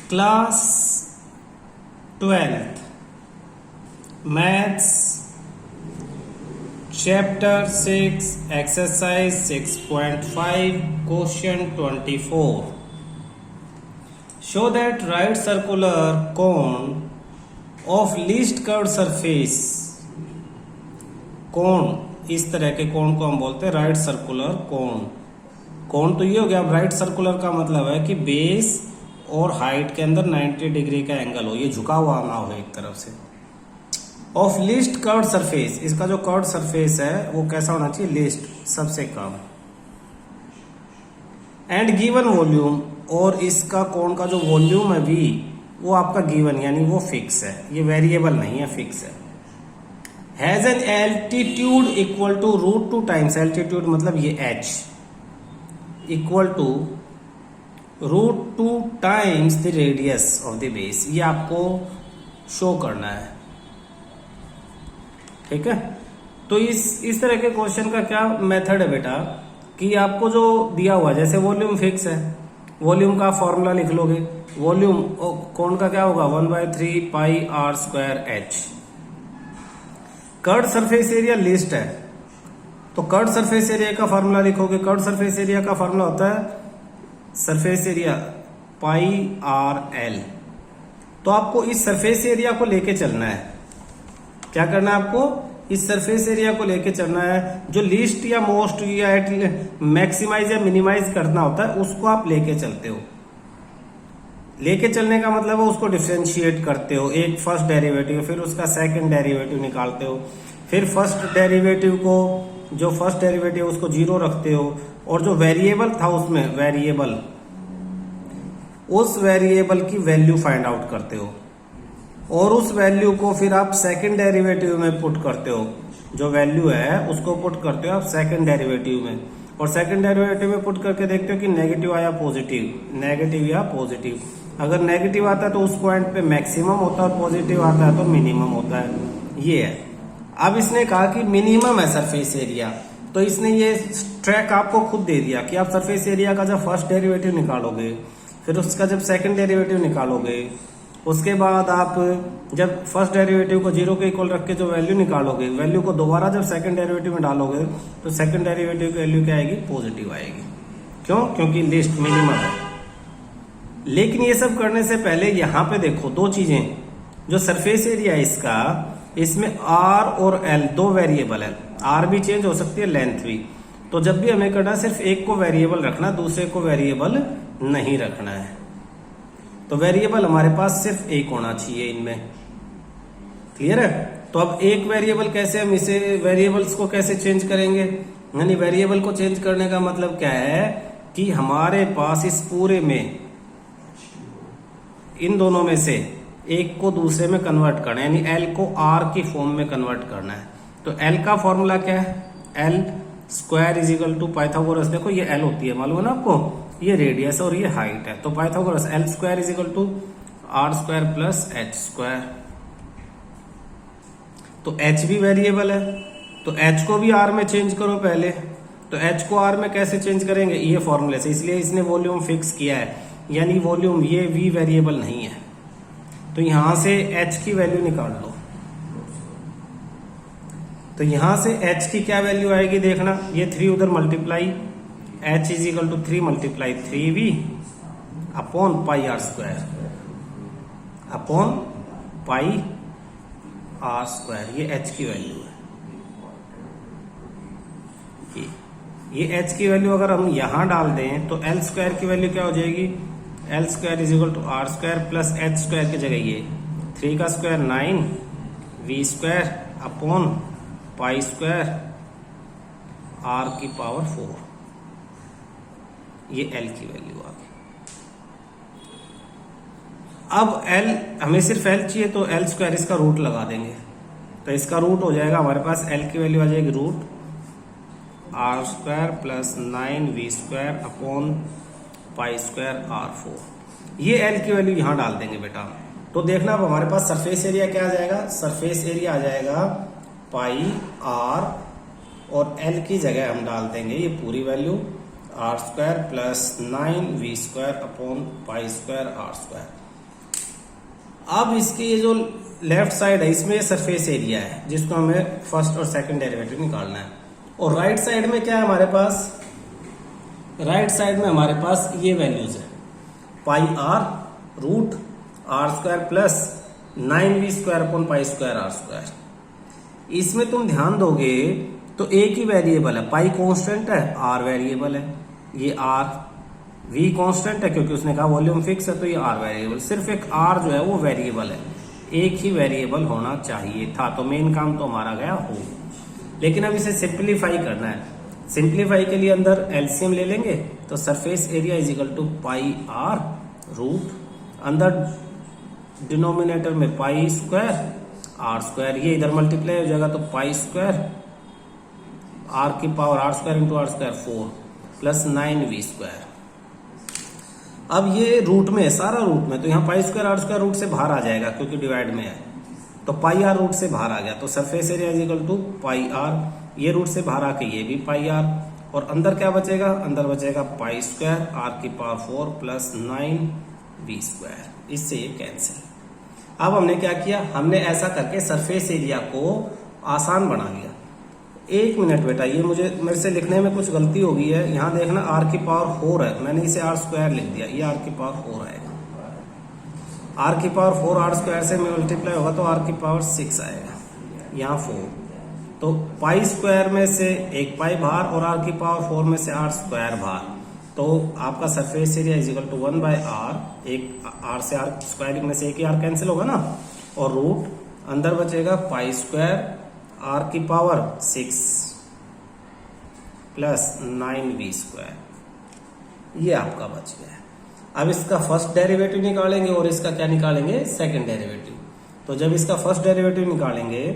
Class 12th maths chapter 6 exercise 6.5 question 24 show that right circular cone of least curved surface. Cone, इस तरह के कोण को हम बोलते हैं राइट सर्कुलर कोन। कोण तो ये हो गया। अब राइट सर्कुलर का मतलब है कि बेस और हाइट के अंदर 90 डिग्री का एंगल हो, ये झुका हुआ ना हो एक तरफ से। ऑफ लीस्ट कर्व्ड सरफेस, इसका जो कर्व्ड सरफेस है वो कैसा होना चाहिए? लीस्ट, सबसे कम। एंड गिवन वॉल्यूम, और इसका कोण का जो वॉल्यूम है V, वो आपका गिवन यानी वो फिक्स है, ये वेरिएबल नहीं है, फिक्स है। Has an altitude equal to √2 times, altitude मतलब ये h equal to √2 times the radius of the base, ये आपको शो करना है। ठीक है, तो इस तरह के क्वेश्चन का क्या मेथड है बेटा कि आपको जो दिया हुआ है, जैसे वॉल्यूम फिक्स है, वॉल्यूम का फॉर्मूला लिख लोगे। वॉल्यूम कोण का क्या होगा? 1/3 pi r square h। Curved surface area list है, तो कर्व्ड सरफेस एरिया का फॉर्मूला लिखोगे। कर्व्ड सरफेस एरिया का फॉर्मूला होता है surface area pi r l। तो आपको इस सरफेस एरिया को लेके चलना है। क्या करना है आपको? इस सरफेस एरिया को लेके चलना है। जो लीस्ट या मोस्ट या मैक्सिमाइज या मिनिमाइज करना होता है उसको आप लेके चलते हो। लेके चलने का मतलब है उसको डिफरेंशिएट करते हो। एक फर्स्ट डेरिवेटिव, फिर उसका सेकंड डेरिवेटिव निकालते हो, फिर फर्स्ट डेरिवेटिव को, जो फर्स्ट डेरिवेटिव उसको 0 रखते हो, और जो वेरिएबल था उसमें वेरिएबल, उस वेरिएबल की वैल्यू फाइंड आउट करते हो, और उस वैल्यू को फिर आप सेकंड डेरिवेटिव में पुट करते हो। जो वैल्यू है उसको पुट करते हो आप सेकंड डेरिवेटिव में, और सेकंड डेरिवेटिव में पुट करके देखते हो कि नेगेटिव आया पॉजिटिव, नेगेटिव या पॉजिटिव। अगर नेगेटिव आता है तो उस पॉइंट पे मैक्सिमम होता है, और पॉजिटिव आता है तो मिनिमम होता है। ये है। अब इसने कहा कि मिनिमम है सरफेस एरिया, तो इसने ये ट्रैक आपको खुद दे दिया कि आप सरफेस एरिया का जब फर्स्ट डेरिवेटिव निकालोगे, फिर उसका जब सेकंड डेरिवेटिव निकालोगे, उसके बाद आप जब फर्स्ट डेरिवेटिव को 0 के इक्वल रख के जो वैल्यू निकालोगे, वैल्यू को दोबारा जब सेकंड डेरिवेटिव में डालोगे तो सेकंड डेरिवेटिव की वैल्यू क्या आएगी? पॉजिटिव आएगी। क्यों? क्योंकि लिस्ट मिनिमम है। लेकिन ये सब करने से पहले यहाँ पे देखो दो चीजें। जो सरफेस एरिया है इसका, इसमें r और l दो वेरिएबल है। r भी चेंज हो सकती है, लेंथ भी। तो जब भी हमें करना, सिर्फ एक को वेरिएबल रखना, दूसरे को वेरिएबल नहीं रखना है। तो वेरिएबल हमारे पास सिर्फ एक होना चाहिए इनमें। क्लियर है? तो अब एक वेरिएबल कैसे, हम इसे वेरिएबल्स को कैसे चेंज करेंगे? यानी वेरिएबल को चेंज करने का मतलब क्या है कि हमारे पास इस पूरे में इन दोनों में से एक को दूसरे में कन्वर्ट करना है, यानी l को r की फॉर्म में कन्वर्ट करना है। तो l का फॉर्मूला क्या है? l square is equal to Pythagoras. देखो ये l होती है, मालूम है ना आपको, ये रेडियस और ये हाइट है। तो Pythagoras l square is equal to r square plus h square. तो h भी वेरिएबल है, तो h को भी r में चेंज करो पहले। तो h को r में कैसे चेंज करेंगे? ये फॉर्मूले से। इसलिए इसने वॉल्यूम फिक्स किया है, यानी वॉल्यूम, ये v वेरिएबल नहीं है। तो यहां से h की वैल्यू निकाल लो। तो यहां से h की क्या वैल्यू आएगी देखना, ये 3 उधर multiply, h is equal to 3 multiply 3v upon pi r square, upon pi r square. ये h की वैल्यू है। ये h की वैल्यू अगर हम यहां डाल दें तो l स्क्वायर की वैल्यू क्या हो जाएगी? l square is equal to r square plus h square की जगह ये 3 का square 9 v square upon pi square r की पावर 4। ये l की वैल्यू आ गई। अब l, हमें सिर्फ l चाहिए, तो l स्क्वायर इसका रूट लगा देंगे। तो इसका रूट हो जाएगा हमारे पास, l की वैल्यू आ जाएगी root r square plus 9v square upon pi square r4। ये l की वैल्यू यहां डाल देंगे बेटा। तो देखना अब हमारे पास सरफेस एरिया क्या आ जाएगा? सरफेस एरिया आ जाएगा पाई r, और l की जगह हम डाल देंगे ये पूरी value r² plus 9v² upon pi square r²। अब इसकी ये जो लेफ्ट साइड है इसमें सरफेस एरिया है जिसको हमें फर्स्ट और सेकंड डेरिवेटिव निकालना है। और राइट साइड में क्या है हमारे पास, राइट साइड में हमारे पास ये वैल्यूज है pi r root r square plus 9v square upon pi square r square. इसमें तुम ध्यान दोगे तो एक ही वेरिएबल है, पाई कांस्टेंट है, आर वेरिएबल है, ये आर, वी कांस्टेंट है क्योंकि उसने कहा वॉल्यूम फिक्स है तो ये आर वेरिएबल, सिर्फ एक आर जो है वो वेरिएबल है, एक ही वेरिएबल होना चाहिए था। तो मेन काम तो हमारा गया हो, लेकिन अब इसे सिंप्लीफाई करना है। सिंप्लीफाई के लिए अंदर एलसीएम ले लेंगे तो surface area is equal to pi r root, अंदर डिनोमिनेटर में पाई स्क्वायर आर स्क्वायर, ये इधर मल्टीप्लाई हो जाएगा तो पाई स्क्वायर आर की power r square into r square 4 plus 9v square. अब ये रूट में है, सारा रूट में, तो यहाँ pi square r square root से बाहर आ जाएगा क्योंकि डिवाइड में है, तो पाई आर रूट से बाहर आ गया तो surface area is equal to pi r, ये रूट से बाहर आके ये भी पाई आर, और अंदर क्या बचेगा, अंदर बचेगा पाई स्क्वायर आर की पावर 4 प्लस 9v स्क्वायर, इससे ये कैंसिल। अब हमने क्या किया, हमने ऐसा करके सरफेस एरिया को आसान बना लिया। एक मिनट बेटा, ये मेरे से लिखने में कुछ गलती हो गई है, यहाँ देखना आर की पावर 4 है, मैंने इसे आर स्क्वायर लिख दिया, ये आर की पावर 4 आएगा, आर की पावर 4 आर स्क्वायर से मल्टीप्लाई होगा तो आर की पावर 6 आएगा, यहाँ 4, तो पाई स्क्वायर में से एक पाई बाहर और आर की पावर 4 में से आर स्क्वायर बाहर, तो आपका surface area is equal to 1 by r, एक आर से आर स्क्वायरिंग में से एक ही आर कैंसिल होगा ना, और रूट अंदर बचेगा पाई स्क्वायर आर की पावर 6 प्लस 9v स्क्वायर, ये आपका बच गया है। अब इसका फर्स्ट डेरिवेटिव निकालेंगे और इसका क्या निकालेंगे, सेकंड डेरिवेटिव। तो जब इसका फर्स्ट डेरिवेटिव निकालेंगे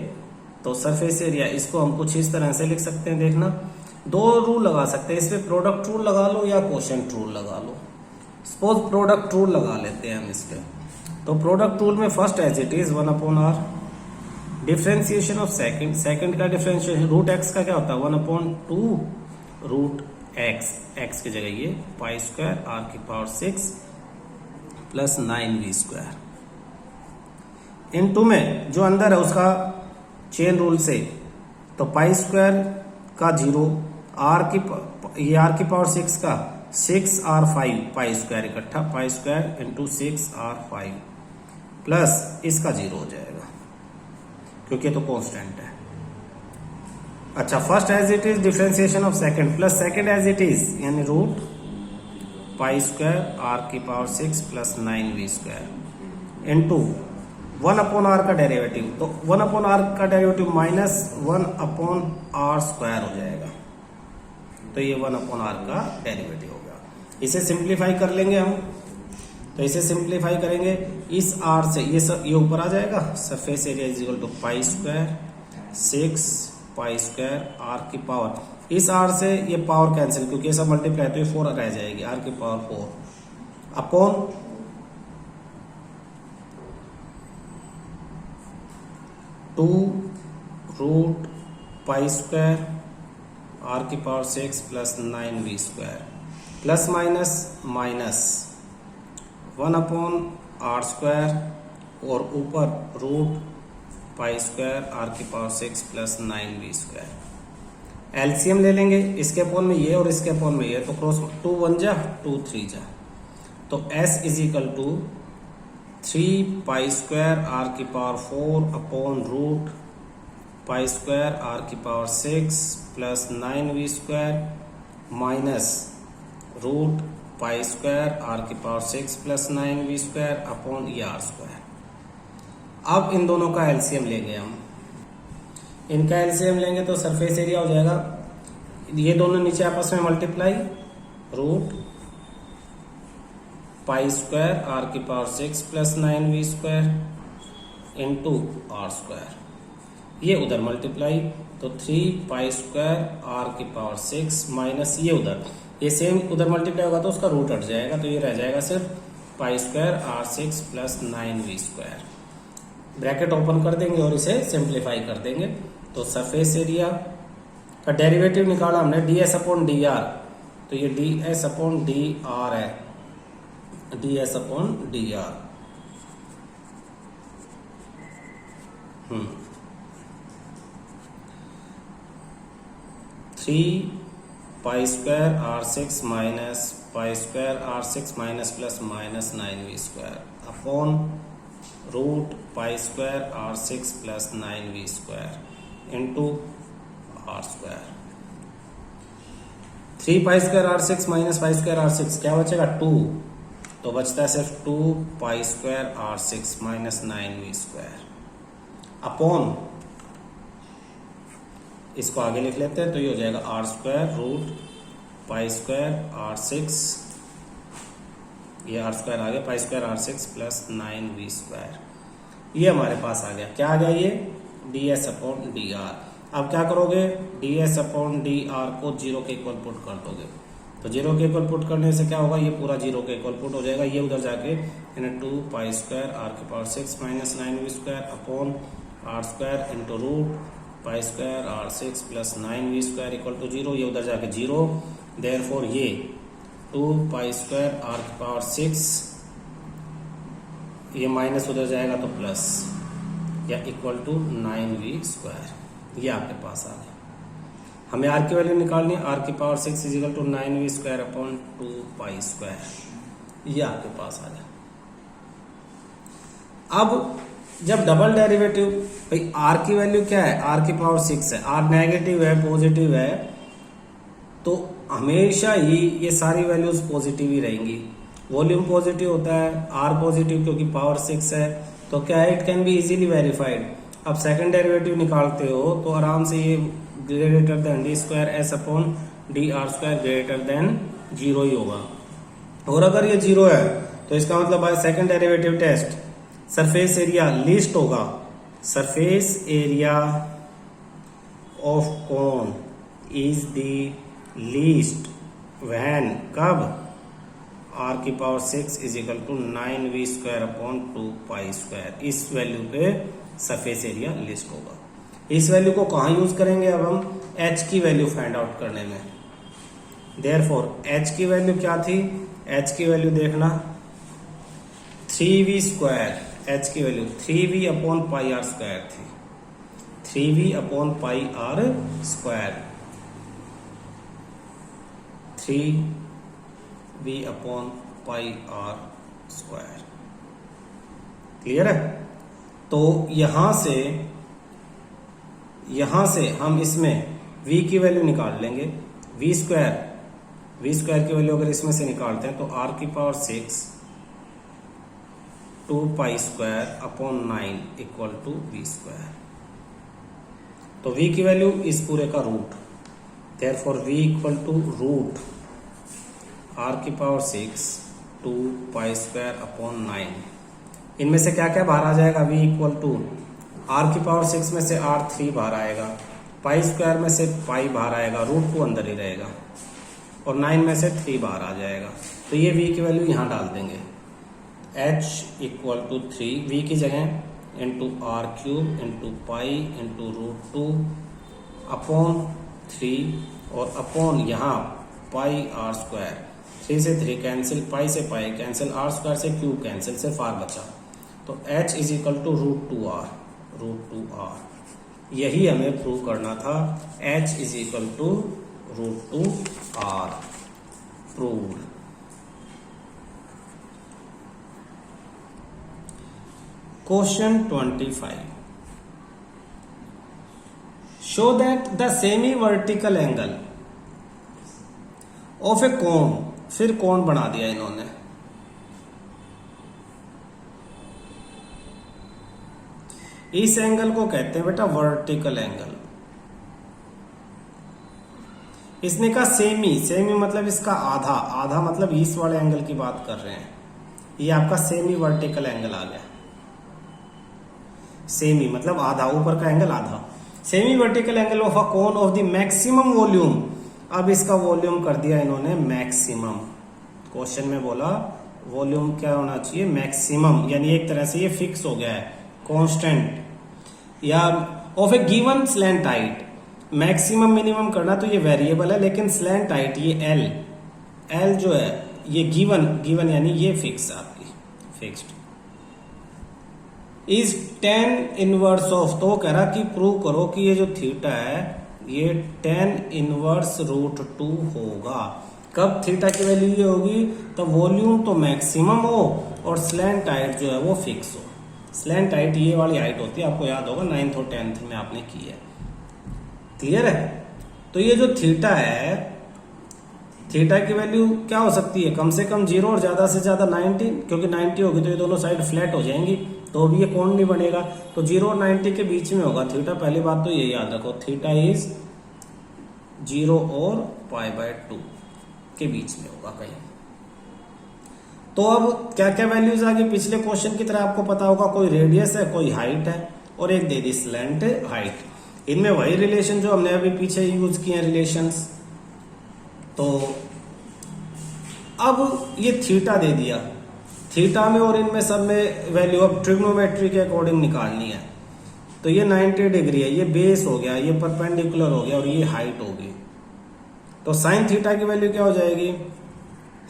तो सरफेस एरिया, इसको हम कुछ इस तरह से लिख सकते हैं, देखना दो रूल लगा सकते हैं, इसमें प्रोडक्ट रूल लगा लो या कोशेंट रूल लगा लो। सपोज प्रोडक्ट रूल लगा लेते हैं हम इस पे, तो प्रोडक्ट रूल में first as it is 1 upon r, differentiation of second, second का डिफ्रेंशिएशन रूट एक्स का क्या होता है 1 अपॉन 2 रूट एक्स, एक्स की जगह ये पाई स्क्वायर आर की power 6 plus 9v square, into में जो अंदर है उसका चेन रूल से, तो पाई स्क्वायर का 0, आर की ये आर की पावर 6 का 6 आर 5 पाई स्क्वायर इकट्ठा, pi square into 6 r 5 plus इसका 0 हो जाएगा क्योंकि ये तो कांस्टेंट है। अच्छा, first as it is differentiation of second plus second as it is, यानी रूट पाई स्क्वायर आर की power 6 plus 9v square into 1 upon r का डेरिवेटिव, तो 1 अपॉन आर का derivative minus 1 upon r square हो जाएगा, तो ये 1 upon r का डेरिवेटिव होगा। इसे सिंप्लीफाई कर लेंगे हम, तो इसे सिंप्लीफाई करेंगे, इस आर से ये ऊपर आ जाएगा, surface area is equal to pi square 6 pi square r की पावर, इस आर से ये पावर कैंसिल क्योंकि ये सब मल्टीप्लाई तो ये 4 रह जाएगी, आर की power 4 upon 2 root pi square r की power 6 plus 9v square plus minus minus 1 upon r square और ऊपर रूट पाई स्क्वायर आर की power 6 plus 9v square. LCM ले लेंगे, इसके अपॉन में ये और इसके अपॉन में ये, तो क्रॉस 2 1 जा 2 3 जा, तो s is equal to 3 pi square r की power 4 upon root pi square r की power 6 plus 9v square minus root pi square r की power 6 plus 9v square upon ये आर स्क्वायर। अब इन दोनों का एलसीएम लेंगे हम, इनका एलसीएम लेंगे तो सरफेस एरिया हो जाएगा, ये दोनों नीचे आपस में multiply, root pi square r की power 6 plus 9v square into r square, ये उधर मल्टीप्लाई, तो 3 पाई स्क्वायर आर की पावर 6 माइनस ये उधर, ये सेम उधर मल्टीप्लाई होगा तो उसका रूट हट जाएगा, तो ये रह जाएगा सिर्फ pi square r 6 plus 9v square. Bracket open कर देंगे और इसे सिंप्लीफाई कर देंगे, तो सरफेस एरिया का डेरिवेटिव निकाला हमने ds अपॉन dr, तो ये ds अपॉन dr है, ds upon dr 3 pi square R6 minus pi square R6 minus plus minus 9v square upon root pi square R6 plus 9v square into R square. 3 pi square R6 minus pi square R6 क्या बचेगा 2, तो बचता है सिर्फ 2 पाई square R6 minus 9v square upon, इसको आगे लिख लेते हैं तो ये हो जाएगा R square root pi square R6, ये R स्क्वायर आ गया पाई square R6 plus 9v square. ये हमारे पास आ गया, क्या आ गया ये ds अपॉन dr। अब क्या करोगे, ds अपॉन dr को 0 के इक्वल पुट कर दोगे, तो 0 के इक्वल पुट करने से क्या होगा, ये पूरा 0 के इक्वल पुट हो जाएगा, ये उधर जाके 2 पाई स्क्वायर r की power 6 minus 9v square upon r square into root pi square R6 plus 9v square equal to 0, ये उधर जाके 0, देयरफॉर ये 2 पाई स्क्वायर r की पावर 6, ये माइनस उधर जाएगा तो प्लस या इक्वल टू 9v स्क्वायर। ये आपके पास आ गया। हमें r की वैल्यू निकालनी है, r की power 6 is equal to 9v square upon 2 pi square, ये आपके पास आ गया। अब जब डबल डेरिवेटिव, भाई r की वैल्यू क्या है, r की पावर 6 है, r नेगेटिव है पॉजिटिव है, तो हमेशा ही ये सारी वैल्यूज पॉजिटिव ही रहेंगी। वॉल्यूम पॉजिटिव होता है, r पॉजिटिव क्योंकि पावर 6 है, तो क्या है, it can be easily verified. अब सेकंड डेरिवेटिव निकालते हो तो आराम से ये greater than d square s upon d r square greater than 0 ही होगा। और अगर ये 0 है तो इसका मतलब by second derivative test surface area least होगा, surface area of cone is the least when, कब, r की power 6 is equal to 9v square upon 2 pi square, इस वैल्यू पे सरफेस एरिया लिस्ट होगा। इस वैल्यू को कहाँ यूज करेंगे, अब हम h की वैल्यू फाइंड आउट करने में। देयरफॉर h की वैल्यू क्या थी, h की वैल्यू देखना 3v स्क्वायर, h की value 3v upon pi r square थी, 3v upon pi r square, 3v upon pi r square. Clear है? तो यहां से हम इसमें v की वैल्यू निकाल लेंगे, v स्क्वायर की वैल्यू अगर इसमें से निकालते हैं तो r की power 6 2 pi square upon 9 equal to v square. तो v की वैल्यू इस पूरे का root, therefore v equal to root r की पावर 6 2 पाई स्क्वायर अपॉन 9। इनमें से क्या क्या बाहर आ जाएगा, v इक्वल टू r की पावर 6 में से r3 बाहर आएगा, पाई स्क्वायर में से पाई बाहर आएगा, रूट को अंदर ही रहेगा, और 9 में से 3 बाहर आ जाएगा। तो ये v की वैल्यू यहाँ डाल देंगे, h इक्वल टू 3 v की जगह into r cube into pi into root 2 upon 3 और अपॉन यहाँ पाई आर स्क्वायर, 3 से 3 कैंसिल, पाई से पाई कैंसिल, आर स्क्वायर से क्यूब कैंसिल, सिर्फ आर बचा। तो h is equal to root 2r, यही हमें प्रूव करना था, h is equal to root 2r proved. Question 25, show that the semi vertical angle of a cone, फिर cone बना दिया इन्होंने, इस एंगल को कहते हैं बेटा वर्टिकल एंगल। इसने कहा सेमी मतलब इसका आधा, आधा मतलब इस वाले एंगल की बात कर रहे हैं, ये आपका सेमी वर्टिकल एंगल आ गया। सेमी मतलब आधा, ऊपर का एंगल आधा। Semi vertical angle of a cone of the maximum volume, अब इसका वॉल्यूम कर दिया इन्होंने मैक्सिमम। क्वेश्चन में बोला वॉल्यूम क्या होना चाहिए, मैक्सिमम, यानी एक तरह से ये फिक्स हो गया है, कांस्टेंट, या of A given slant height. Maximum minimum करना तो ये वेरिएबल है, लेकिन स्लैंट हाइट ये एल जो है ये गिवन यानी ये फिक्स आपकी फिक्स्ड इज 10 इनवर्स ऑफ। तो कह रहा कि प्रूव करो कि ये जो थीटा है ये 10⁻√2 होगा। कब थीटा की वैल्यू ये होगी? तो वॉल्यूम तो मैक्सिमम हो और स्लैंट हाइट जो है वो फिक्स हो। स्लैंट हाइट ये वाली हाइट होती है, आपको याद होगा 9th और 10th में आपने की है। क्लियर है? तो ये जो थीटा है, थीटा की वैल्यू क्या हो सकती है? कम से कम 0 और ज्यादा से ज्यादा 90, क्योंकि 90 होगी तो ये दोनों साइड फ्लैट हो जाएंगी, तो भी ये कोण नहीं बनेगा। तो 0 और 90 के बीच में होगा थीटा। पहली बात तो ये याद रखो, थीटा इज 0 और π/2 के बीच में होगा कहीं। तो अब क्या क्या वैल्यूज आ गई? पिछले क्वेश्चन की तरह आपको पता होगा, कोई रेडियस है, कोई हाइट है और एक दे दी स्लैंट हाइट। इनमें वही रिलेशन जो हमने अभी पीछे यूज किए हैं रिलेशंस। तो अब ये थीटा दे दिया, थीटा में और इनमें सब में वैल्यू अब ट्रिग्नोमेट्री के अकॉर्डिंग निकालनी है। तो ये 90 डिग्री है, ये बेस हो गया, ये परपेंडिकुलर हो गया और ये हाइट होगी। तो साइन थीटा की वैल्यू क्या हो जाएगी?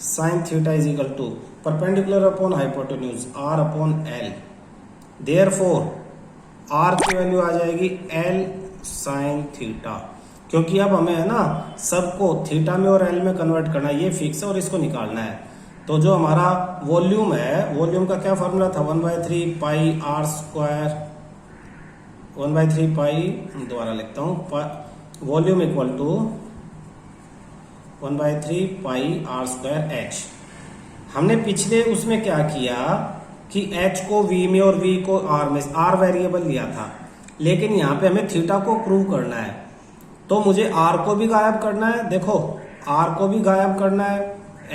Sine theta is equal to perpendicular upon hypotenuse r/l। Therefore r की वैल्यू आ जाएगी l साइन थीटा, क्योंकि अब हमें है ना सबको थीटा में और l में कन्वर्ट करना है, ये फिक्स है और इसको निकालना है। तो जो हमारा वॉल्यूम है, वॉल्यूम का क्या फॉर्मूला था? 1/3 पाई r स्क्वायर, 1/3 पाई, दोबारा लिखता हूं, volume equal to 1/3 pi r square h। हमने पिछले उसमें क्या किया कि h को v में और v को r में, r वेरिएबल लिया था, लेकिन यहाँ पे हमें थीटा को प्रूव करना है। तो मुझे r को भी गायब करना है, देखो r को भी गायब करना है,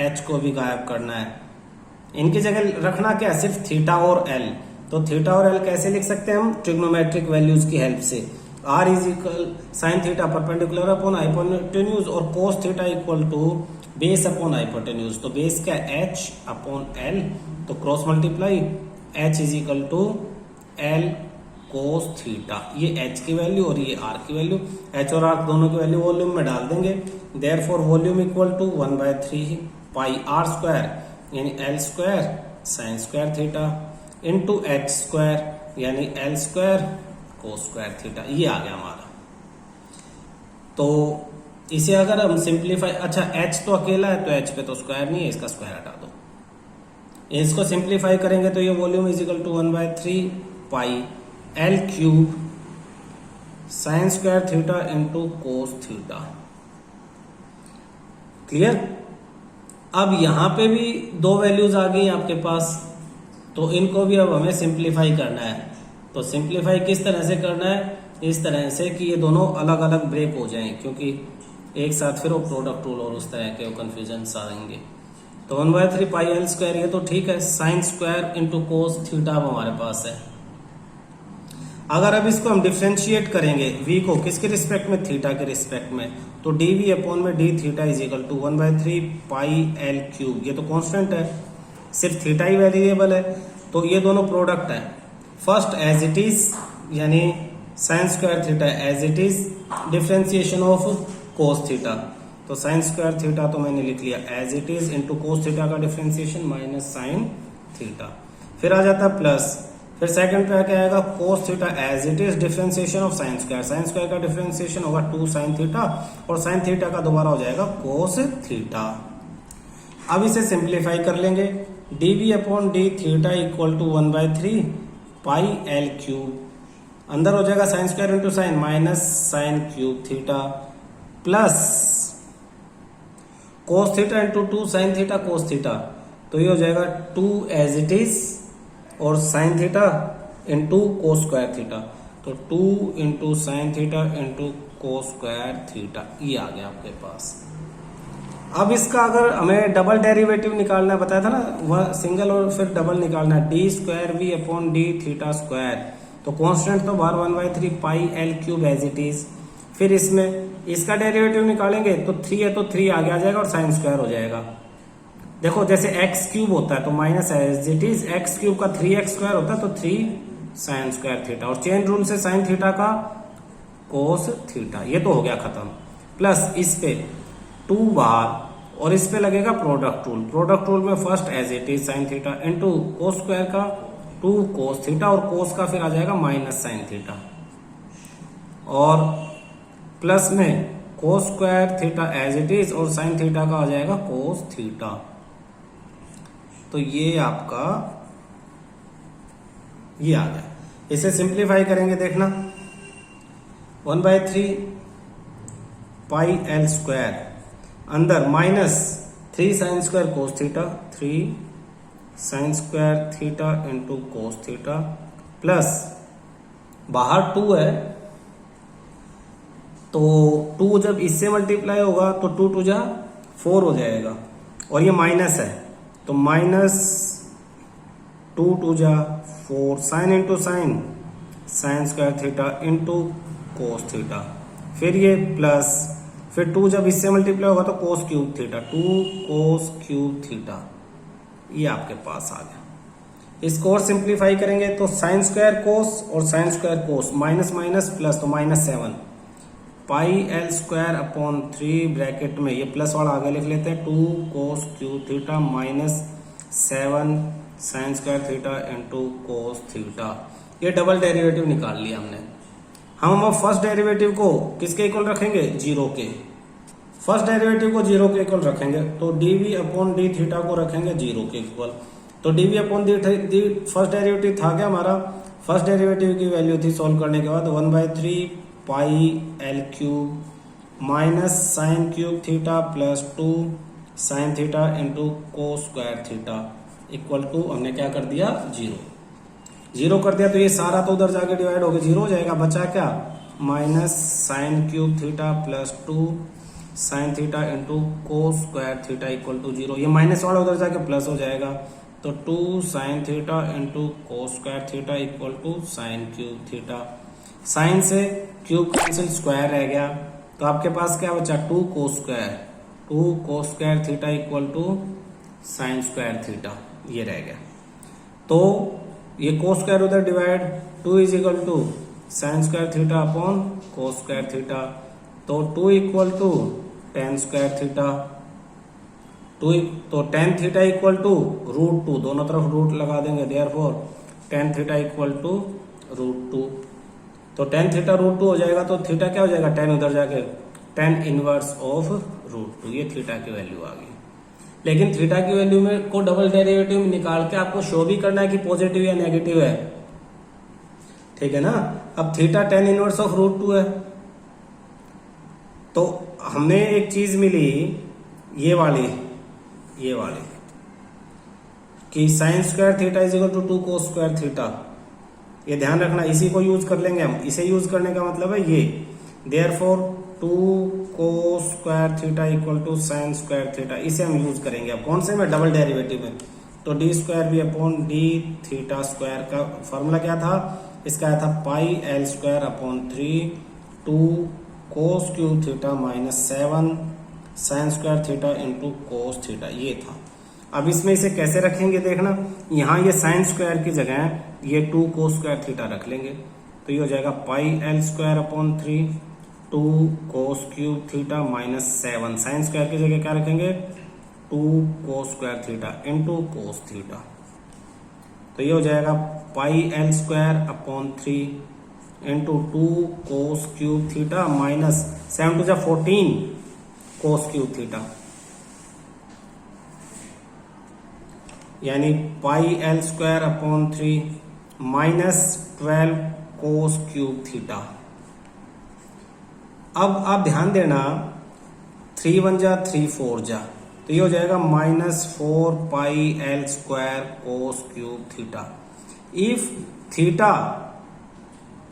h को भी गायब करना है। इनकी जगह रखना क्या है? सिर्फ थीटा और l। तो थीटा और l कैसे लिख सकते हैं हम? ट्रिग्नोमेट्रिक वैल्यूज की हेल्प से। r is equal sine theta perpendicular upon hypotenuse और cos theta equal to base upon hypotenuse. तो बेस क्या है? h अपॉन l, तो cross multiply, h is equal to l cos theta. ये h की value और ये r की वैल्यू, h और r दोनों की वैल्यू वॉल्यूम में डाल देंगे। Therefore volume equal to 1/3 pi r square यानी l square sine square theta into h square यानी l square cos square theta. ये आ गया हमारा। तो इसे अगर हम सिंप्लीफाई, अच्छा h तो अकेला है तो h पे तो स्क्वायर नहीं है, इसका स्क्वायर हटा दो। इसको सिंप्लीफाई करेंगे तो ये volume is equal to 1/3 pi l cube sine square theta into cos theta. Clear? अब यहां पे भी दो वैल्यूज आ गई आपके पास, तो इनको भी अब हमें सिंप्लीफाई करना है। तो सिंप्लीफाई किस तरह से करना है? इस तरह से कि ये दोनों अलग अलग ब्रेक हो जाएं, क्योंकि एक साथ फिर वो प्रोडक्ट रूल और उस तरह के कंफ्यूजन आएंगे। तो 1/3 पाई l स्क्वायर, ये तो ठीक है, sign square into cos theta हमारे पास है। अगर अब इसको हम डिफ्रेंशिएट करेंगे v को किसके रिस्पेक्ट में? थीटा के रिस्पेक्ट में। तो dv अपॉन में d theta is equal to 1/3 pi l cube. ये तो कांस्टेंट है, सिर्फ थीटा ही वेरिएबल है, तो ये दोनों प्रोडक्ट है। फर्स्ट एज इट इज यानी sine square theta as it is, differentiation of cos theta. तो साइन स्क्वायर थीटा तो मैंने लिख लिया as it is into cos theta का डिफ्रेंशिएशन माइनस साइन थीटा। फिर आ जाता है प्लस, फिर सेकंड पे क्या आएगा? Cos theta as it is differentiation of sine square. Sine square का डिफरेंशिएशन होगा 2 साइन थीटा और साइन थीटा का दोबारा हो जाएगा कोस थीटा। अब इसे सिंप्लीफाई कर लेंगे। dv upon d theta equal to 1/3 pi l cube, अंदर हो जाएगा sine square into sine minus sine cube theta plus cos theta into 2 sine theta cos theta. तो ये हो जाएगा 2 एज इट इज और sine theta into cos square theta. तो 2 into sine theta into cos square theta, ये आ गया आपके पास। अब इसका अगर हमें डबल डेरिवेटिव निकालना है, बताया था ना, वह सिंगल और फिर डबल निकालना है, d square v upon d theta square. तो कांस्टेंट तो बाहर 1/3 pi l cube as it is. फिर इसमें इसका डेरिवेटिव निकालेंगे तो 3 है तो 3 आगे आ जाएगा और साइन स्क्वायर हो जाएगा। देखो जैसे एक्स क्यूब होता है तो minus as it is, x cube का 3x स्क्वायर होता है तो 3 साइन स्क्वायर थीटा, और चेन रूल से साइन थीटा का कोस थीटा। ये तो हो गया खत्म। प्लस इस पे 2 बार और इस पे लगेगा प्रोडक्ट रूल। प्रोडक्ट रूल में first as it is sine theta into cos square का 2 कोस थीटा और कोस का फिर आ जाएगा माइनस साइन थीटा, और प्लस में cos square theta as it is और साइन थीटा का आ जाएगा कोस थीटा। तो ये आपका ये आ गया। इसे सिंप्लीफाई करेंगे, देखना 1/3 पाई एल स्क्वायर, अंदर minus 3 sine square cos theta, 3 sine square theta into cos theta, plus बाहर 2 है तो 2 जब इससे मल्टीप्लाई होगा तो 2 2 जा 4 हो जाएगा, और ये माइनस है तो माइनस 2 2 जा 4, sine into sine, sign square theta into cos theta, फिर ये प्लस, फिर 2 जब इससे मल्टीप्लाई होगा तो कोस cube theta, 2 cos cube theta, ये आपके पास आ गया। इसको और सिंप्लीफाई करेंगे तो साइन स्क्वायर कोस और साइन स्क्वायर कोस, माइनस माइनस प्लस तो -7 पाई एल स्क्वायर अपॉन 3 ब्रैकेट में ये प्लस वाला आगे लिख लेते हैं, 2 cos cube theta -7 sine square theta into cos theta. ये डबल डेरिवेटिव निकाल लिया हमने। हम अब फर्स्ट डेरिवेटिव को किसके इक्वल रखेंगे, 0 के। फर्स्ट डेरिवेटिव को 0 के इक्वल रखेंगे तो dv अपॉन डी थीटा को रखेंगे 0 के इक्वल। तो dv upon d first derivative था क्या हमारा, फर्स्ट डेरिवेटिव की वैल्यू थी सॉल्व करने के बाद 1/3 pi l cube minus sine cube theta plus 2 sine theta into cos square theta equal to हमने क्या कर दिया, 0 कर दिया। तो ये सारा तो उधर जाके डिवाइड हो गया, 0 हो जाएगा, बचा क्या minus sine cube theta plus 2 sine theta into cos square theta equal to 0। ये माइनस वाला उधर जाके प्लस हो जाएगा, तो 2 sine theta into cos square theta equal to sine cube theta. Sine से क्यूब कैंसिल, स्क्वायर रह गया, तो आपके पास क्या बचा 2 cos square theta equal to sine square theta, ये रह गया। तो ये कोस स्क्वायर उधर divide, 2 is equal to sine square theta upon cos square theta, तो 2 equal to tan square theta, 2 तो टेन थीटा इक्वल टू √2, दोनों तरफ रूट लगा देंगे, therefore tan theta equal to √2। तो टेन थीटा √2 हो जाएगा, तो थीटा क्या हो जाएगा, टेन उधर जाके टेन इनवर्स ऑफ √2, ये थीटा की वैल्यू आ गई। लेकिन थीटा की वैल्यू में को डबल डेरिवेटिव में निकाल के आपको शो भी करना है कि पॉजिटिव या नेगेटिव है, ठीक है ना। अब थीटा टेन इनवर्स ऑफ √2 है, तो हमने एक चीज मिली ये वाली कि sine square theta is equal to 2 cos square theta. ये ध्यान रखना, इसी को यूज कर लेंगे हम। इसे यूज करने का मतलब है ये, therefore 2 cos square theta equal to sine square theta, इसे हम यूज करेंगे। अब कौन से में, डबल डेरिवेटिव में, तो d square b upon d theta square का फॉर्मूला क्या था, इसका आया था pi l square upon 3 2 cos cube theta -7 sine square theta into cos theta, ये था। अब इसमें इसे कैसे रखेंगे देखना, यहाँ ये साइन स्क्वायर की जगह ये 2 कोस स्क्वायर थीटा रख लेंगे, तो ये हो जाएगा pi l square upon 3 2 cos cube theta -7 sine square की जगह क्या रखेंगे 2 cos square theta into cos theta, तो ये हो जाएगा pi l square upon 3 into 2 cos cube theta -7 2 14 cos cube theta, यानी pi l square upon 3 -12 cos cube theta. अब आप ध्यान देना, 3 1 जा 3 4 जा, तो ये हो जाएगा -4 pi l square cos cube theta. If theta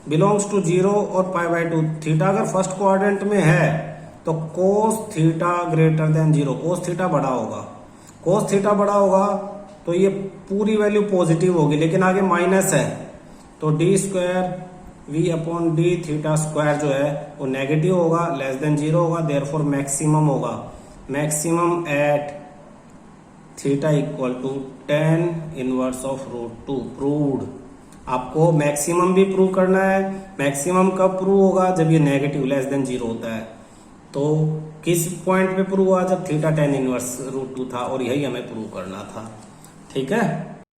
belongs to 0 और π/2, थीटा अगर फर्स्ट क्वाड्रेंट में है तो cos theta greater than 0, cos theta बड़ा होगा। कोस थीटा बड़ा होगा तो ये पूरी वैल्यू पॉजिटिव होगी, लेकिन आगे माइनस है तो d square v upon d theta square जो है वो नेगेटिव होगा, लेस देन 0 होगा, देयरफॉर मैक्सिमम होगा। Maximum at theta equal to tan inverse of √2 proved. आपको मैक्सिमम भी प्रूव करना है। मैक्सिमम कब प्रूव होगा, जब ये नेगेटिव लेस देन 0 होता है। तो किस पॉइंट पे प्रूव हुआ, जब थीटा टेन इनवर्स √2 था, और यही हमें प्रूव करना था। ठीक है।